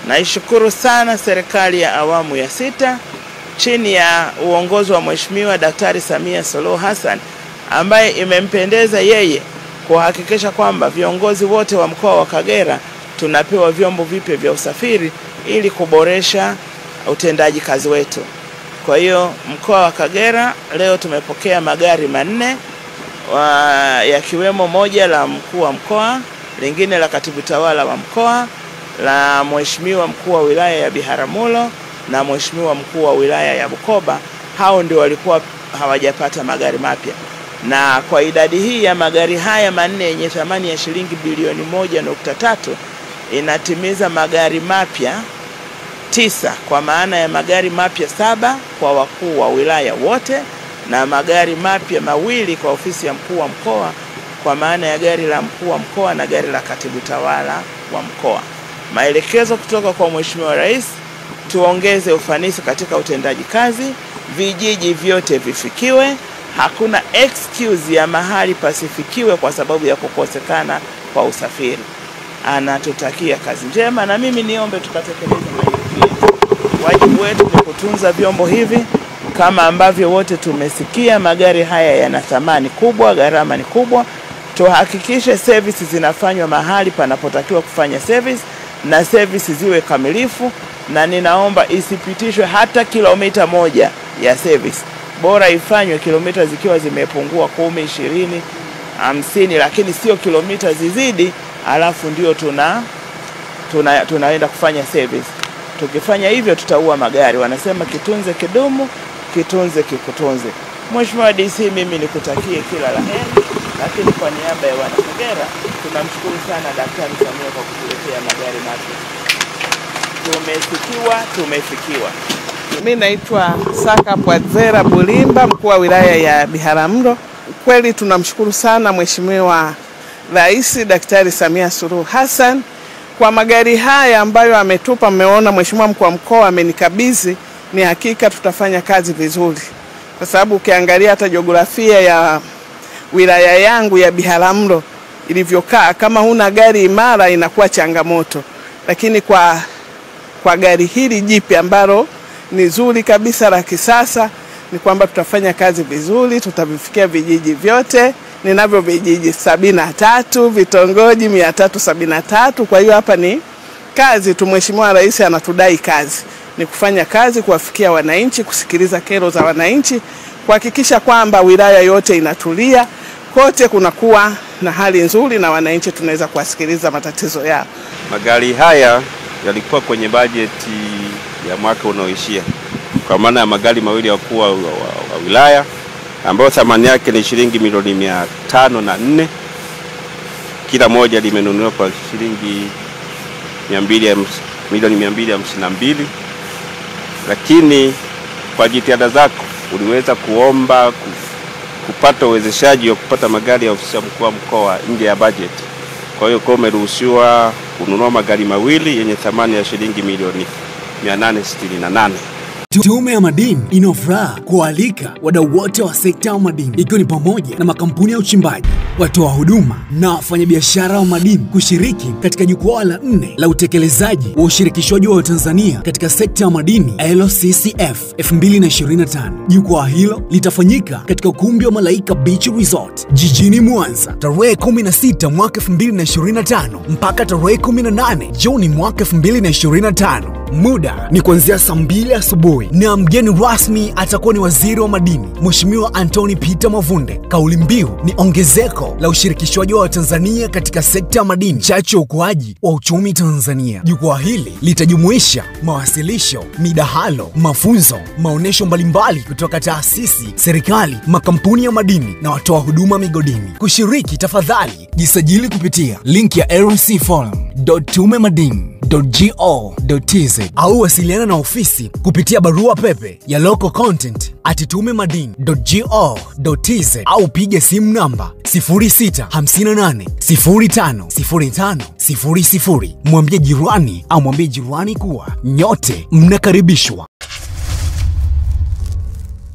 Naishukuru sana serikali ya awamu ya 6 chini ya uongozi wa Mheshimiwa Daktari Samia Suluhu Hassan, ambaye imempendeza yeye kuhakikisha kwamba viongozi wote wa mkoa wa Kagera tunapewa vyombo vipya vya usafiri ili kuboresha utendaji kazi wetu. Kwa hiyo mkoa wa Kagera leo tumepokea magari 4 yakiwemo moja la mkuu wa mkoa, lingine la katibu tawala wa mkoa, la Mheshimiwa mkuu wa wilaya ya Biharamulo na Mheshimiwa mkuu wa wilaya ya Bukoba. Hao ndio walikuwa hawajapata magari mapya. Na kwa idadi hii ya magari haya 4 yenye thamani ya shilingi bilioni 1.3 inatimiza magari mapya 9, kwa maana ya magari mapya 7 kwa wakuu wa wilaya wote na magari mapya 2 kwa ofisi ya mkuu wa mkoa, kwa maana ya gari la mkuu wa mkoa na gari la katibu tawala wa mkoa. Maelekezo kutoka kwa Mheshimiwa Rais, tuongeze ufanisi katika utendaji kazi, vijiji vyote vifikiwe, hakuna excuse ya mahali pasifikiwe kwa sababu ya kukosekana kwa usafiri. Anatutakia kazi njema, na mimi niombe tukatekeleze majukumu yetu. Wajibu wetu ni kutunza vyombo hivi kama ambavyo wote tumesikia. Magari haya yana thamani kubwa, gharama ni kubwa. Tuhakikishe service zinafanywa mahali panapotakiwa kufanya service, na service ziwe kamilifu, na ninaomba isipitishwe hata kilomita 1 ya service. Bora ifanywe kilomita zikiwa zimepungua 10, 20, 50, lakini sio kilomita zizidi alafu ndio tunaenda kufanya service. Tukifanya hivyo tutaua magari. Wanasema kitunze kidumu, kitunze kikutunze. Mheshimiwa DC, mimi nikutakie kila la heri, lakini kwa niaba ya wana Kagera tunamshukuru sana Daktari Samia kwa kutuletea magari mapya. Tumefikiwa. Mimi naitwa Saka Pwadzera Bulimba, mkuu wa wilaya ya Biharamulo. Kweli tunamshukuru sana Mheshimiwa Rais Daktari Samia Suluhu Hassan kwa magari haya ambayo ametupa. Mmeona Mheshimiwa mkuu wa mkoa amenikabidhi, ni hakika tutafanya kazi vizuri, kwa sababu ukiangalia hata jiografia ya wilaya yangu ya Biharamulo ilivyokaa, kama huna gari imara inakuwa changamoto, lakini kwa gari hili jipya ambalo ni zuri kabisa la kisasa, ni kwamba tutafanya kazi vizuri, tutavifikia vijiji vyote. Ninavyo vijiji 73, vitongoji 373. Kwa hiyo hapa ni kazi tu. Mheshimiwa Rais anatudai kazi, ni kufanya kazi, kuwafikia wananchi, kusikiliza kero za wananchi, kuhakikisha kwamba wilaya yote inatulia, kote kunakuwa na hali nzuri na wananchi tunaweza kuwasikiliza matatizo yao. Magari haya yalikuwa kwenye bajeti ya mwaka unaoishia, kwa maana ya magari mawili ya wakuu wa wilaya ambayo thamani yake ni shilingi milioni 504. Kila moja limenunuliwa kwa shilingi milioni 252. Lakini kwa jitihada zako uliweza kuomba kupata uwezeshaji wa kupata magari ya ofisi ya mkuu wa mkoa nje ya bajeti. Kwa hiyo umeruhusiwa kununua magari mawili yenye thamani ya shilingi milioni 868. Tume ya Madini ina furaha kualika wadau wote wa sekta ya madini, ikiwa ni pamoja na makampuni ya uchimbaji, watoa huduma na wafanyabiashara wa madini kushiriki katika jukwaa la 4 la utekelezaji wa ushirikishwaji wa Tanzania katika sekta ya madini LCCF 2025. Jukwaa hilo litafanyika katika ukumbi wa Malaika Beach Resort jijini Mwanza tarehe 16 mwaka 2025 mpaka tarehe 18 Juni mwaka 2025. Muda ni kuanzia saa 2 asubuhi, na mgeni rasmi atakuwa ni Waziri wa Madini Mheshimiwa Anthony Peter Mavunde. Kauli mbiu ni ongezeko la ushirikishwaji wa Tanzania katika sekta ya madini, chachu ya ukuaji wa uchumi Tanzania. Jukwaa hili litajumuisha mawasilisho, midahalo, mafunzo, maonesho mbalimbali kutoka taasisi, serikali, makampuni ya madini na watoa huduma migodini. Kushiriki, tafadhali jisajili kupitia link ya rcforum.tumemadini.go.tz au wasiliana na ofisi kupitia barua pepe ya localcontent@tumemadini.go.tz au piga simu namba 0658050500. Mwambie jirani au mwambie jirani kuwa nyote mnakaribishwa.